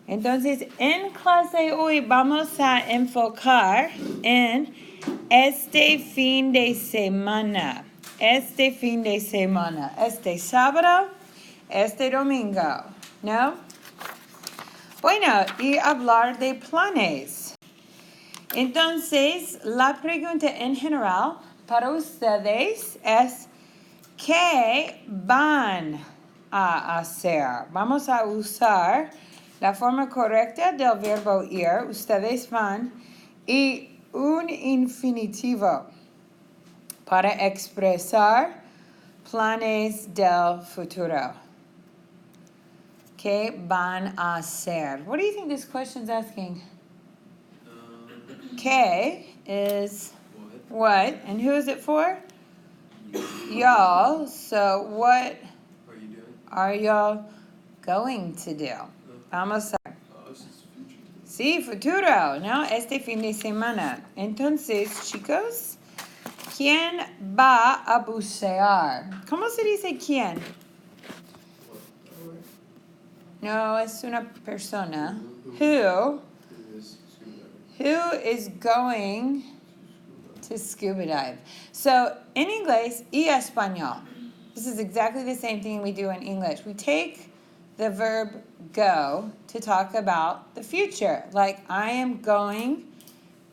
Entonces, en clase hoy vamos a enfocar en este fin de semana. Este fin de semana. Este sábado, este domingo. ¿No? Bueno, y hablar de planes. Entonces, la pregunta en general para ustedes es, ¿qué van a hacer? Vamos a usar la forma correcta del verbo ir. Ustedes van y un infinitivo para expresar planes del futuro. ¿Qué van a hacer? What do you think this question is asking? ¿Qué is what? And who is it for? Y'all. So what are y'all going to do? Vamos a... Sí, futuro, ¿no? Este fin de semana. Entonces, chicos, ¿quién va a bucear? ¿Cómo se dice quién? No, es una persona. Who is going to scuba dive? So, in English y español, this is exactly the same thing we do in English. We take the verb go to talk about the future. Like, I am going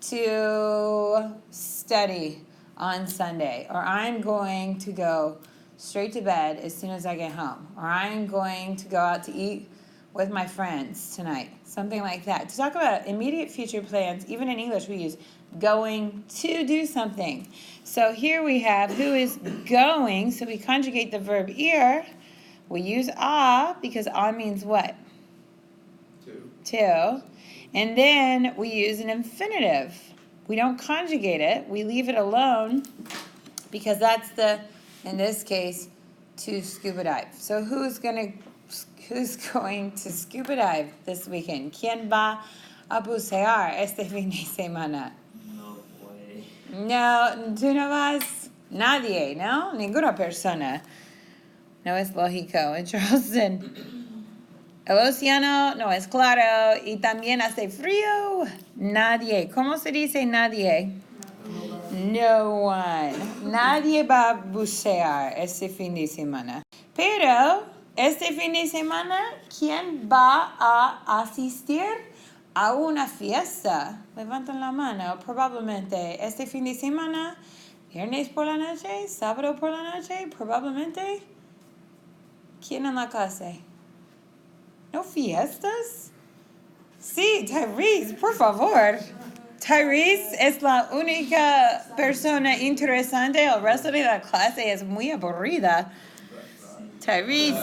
to study on Sunday, or I'm going to go straight to bed as soon as I get home, or I'm going to go out to eat with my friends tonight, something like that. To talk about immediate future plans, even in English we use going to do something. So here we have who is going, so we conjugate the verb ir. We use a because a means what? To. And then we use an infinitive. We don't conjugate it. We leave it alone because that's in this case, to scuba dive. So who's going to scuba dive this weekend? ¿Quién va a bucear este fin de semana? No way. No, tú no vas. Nadie, ¿no? Ninguna persona. No es lógico. En Charleston, el océano no es claro y también hace frío. Nadie. ¿Cómo se dice nadie? No one. Nadie va a bucear este fin de semana. Pero este fin de semana, ¿quién va a asistir a una fiesta? Levanten la mano. Probablemente este fin de semana, viernes por la noche, sábado por la noche, probablemente. ¿Quién en la clase? ¿No fiestas? Sí, Tyrese, por favor. Tyrese es la única persona interesante. El resto de la clase es muy aburrida. Tyrese.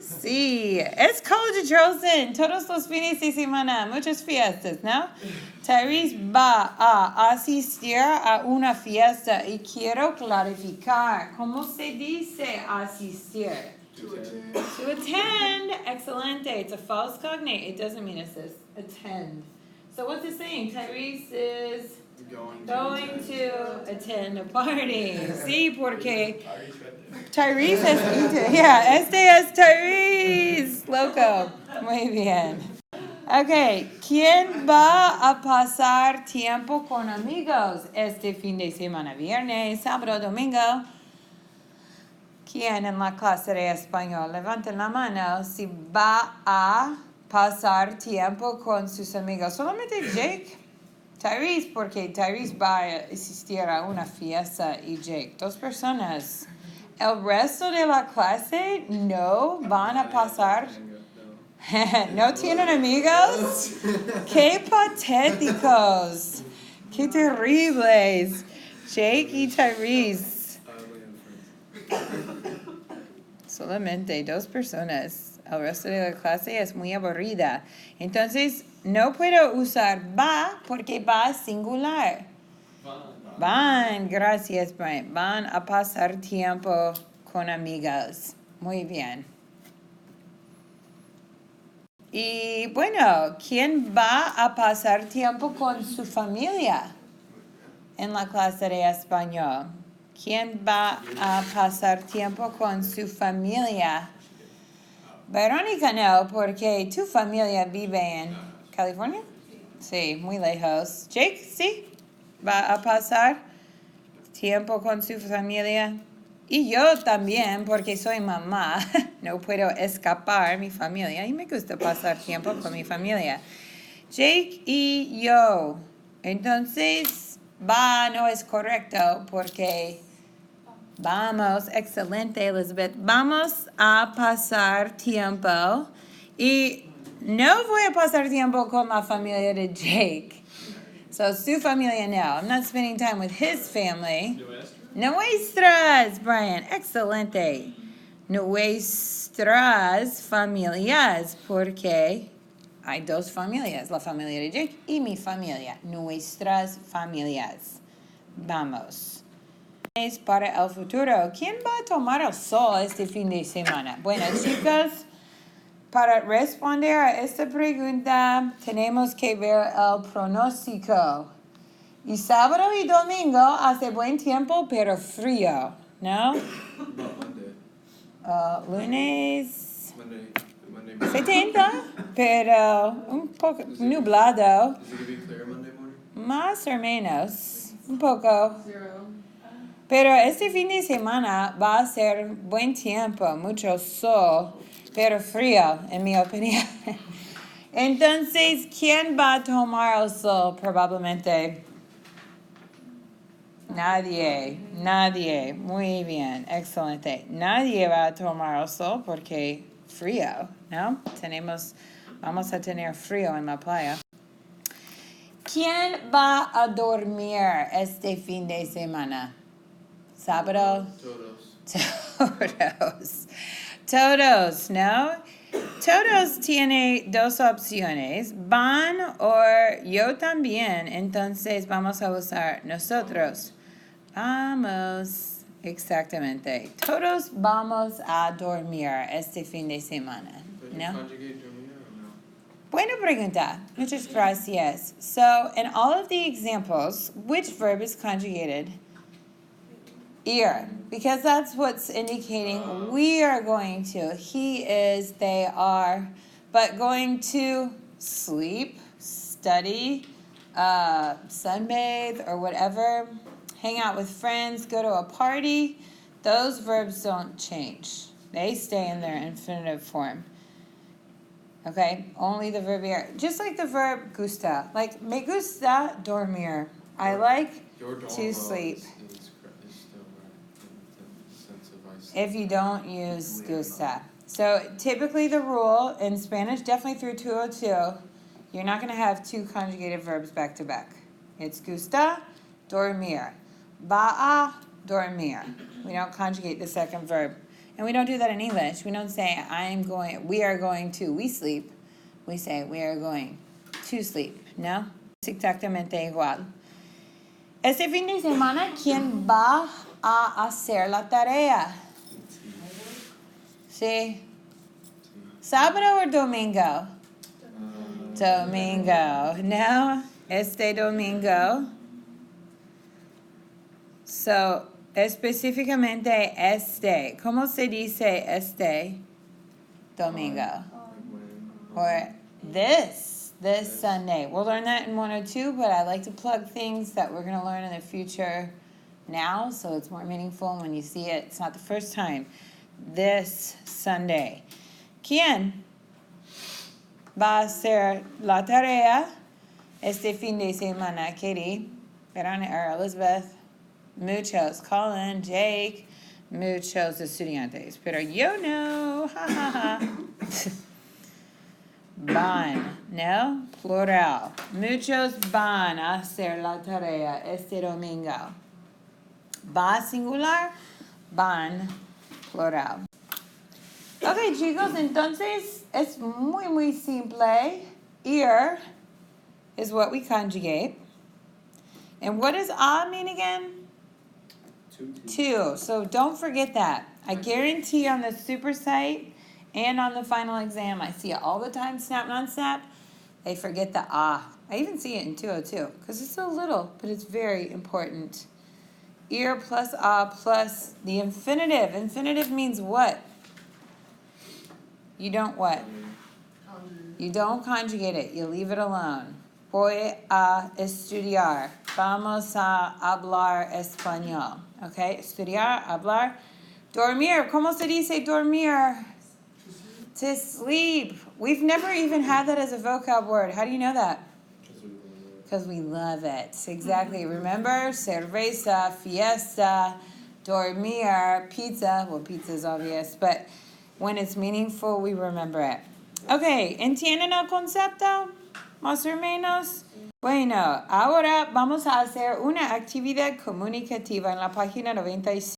Sí, es College de Charleston. Todos los fines de semana, muchas fiestas, ¿no? Tyrese va a asistir a una fiesta y quiero clarificar cómo se dice asistir. To attend. Excelente. It's a false cognate. It doesn't mean it says attend. So what's it saying? Tyrese is going to attend a party. Sí, porque Tyrese es... Yeah, este es Tyrese. Loco. Muy bien. Okay. ¿Quién va a pasar tiempo con amigos este fin de semana? Viernes, sábado, domingo. ¿Quién en la clase de español? Levanten la mano si va a pasar tiempo con sus amigos. Solamente Jake. Tyrese, porque Tyrese va a asistir a una fiesta y Jake. Dos personas. El resto de la clase no van a pasar. ¿No tienen amigos? ¡Qué patéticos! ¡Qué terribles! Jake y Tyrese. Solamente dos personas. El resto de la clase es muy aburrida. Entonces, no puedo usar va porque va singular. Van, gracias, Brian. Van a pasar tiempo con amigos. Muy bien. Y bueno, ¿quién va a pasar tiempo con su familia en la clase de español? ¿Quién va a pasar tiempo con su familia Verónica no, porque tu familia vive en California. Sí, muy lejos. Jake, sí, va a pasar tiempo con su familia. Y yo también, porque soy mamá, no puedo escapar mi familia y me gusta pasar tiempo con mi familia. Jake y yo. Entonces, va no es correcto porque vamos, excelente Elizabeth, vamos a pasar tiempo y no voy a pasar tiempo con la familia de Jake. So, su familia no. I'm not spending time with his family. Nuestras, Brian, excelente. Nuestras familias, porque hay dos familias, la familia de Jake y mi familia. Nuestras familias. Vamos. Para el futuro, ¿quién va a tomar el sol este fin de semana? Bueno, chicos, para responder a esta pregunta, tenemos que ver el pronóstico. Y sábado y domingo hace buen tiempo, pero frío, ¿no? Lunes, Monday. 70, pero un poco nublado. Is it gonna be clear Monday morning? Más o menos, un poco. Pero este fin de semana va a ser buen tiempo, mucho sol, pero frío, en mi opinión. Entonces, ¿quién va a tomar el sol? Probablemente nadie. Muy bien, excelente. Nadie va a tomar el sol porque frío, ¿no? Vamos a tener frío en la playa. ¿Quién va a dormir este fin de semana? Sábado. Todos, ¿no? Todos tiene dos opciones, van o yo también, entonces vamos a usar nosotros. Vamos, exactamente. Todos vamos a dormir este fin de semana, ¿no? Buena pregunta. Muchas gracias. So, in all of the examples, which verb is conjugated? Ir, because that's what's indicating we are going to. He is, they are, but going to sleep, study, sunbathe, or whatever, hang out with friends, go to a party, those verbs don't change. They stay in their infinitive form. Okay, only the verb ir. Just like the verb gusta. Like, me gusta dormir. I like to sleep. If you don't use gusta. So typically the rule in Spanish, definitely through 202, you're not going to have two conjugated verbs back to back. It's gusta, dormir. Va a dormir. We don't conjugate the second verb. And we don't do that in English. We don't say we are going to, we sleep. We say we are going to sleep. No? Es exactamente igual. Este fin de semana, ¿quién va a hacer la tarea? Sí. ¿Sábado o domingo? Domingo. No, este domingo. So, específicamente este. ¿Cómo se dice este domingo? Or this Sunday. We'll learn that in 102, but I like to plug things that we're going to learn in the future now, so it's more meaningful when you see it. It's not the first time. This Sunday. ¿Quién va a hacer la tarea este fin de semana? Katie, Veronica, or Elizabeth, muchos, Colin, Jake, muchos estudiantes. Pero yo no, ha ha ha. Van, no, plural. Muchos van a hacer la tarea este domingo. Va singular, van plural. Ok, chicos, entonces es muy simple. Ir is what we conjugate. And what does a mean again? Two. So don't forget that. I guarantee on the super site and on the final exam, I see it all the time, snap, non-snap. They forget the a. I even see it in 202 because it's so little, but it's very important. Ir plus a plus the infinitive. Infinitive means what? You don't what? You don't conjugate it. You leave it alone. Voy a estudiar. Vamos a hablar español. Okay? Estudiar, hablar. Dormir. ¿Cómo se dice dormir? To sleep. We've never even had that as a vocab word. How do you know that? Because we love it. Exactly. Remember? Cerveza, fiesta, dormir, pizza. Well, pizza is obvious, but when it's meaningful, we remember it. Okay, ¿entienden el concepto? Más o menos. Bueno, ahora vamos a hacer una actividad comunicativa en la página 96.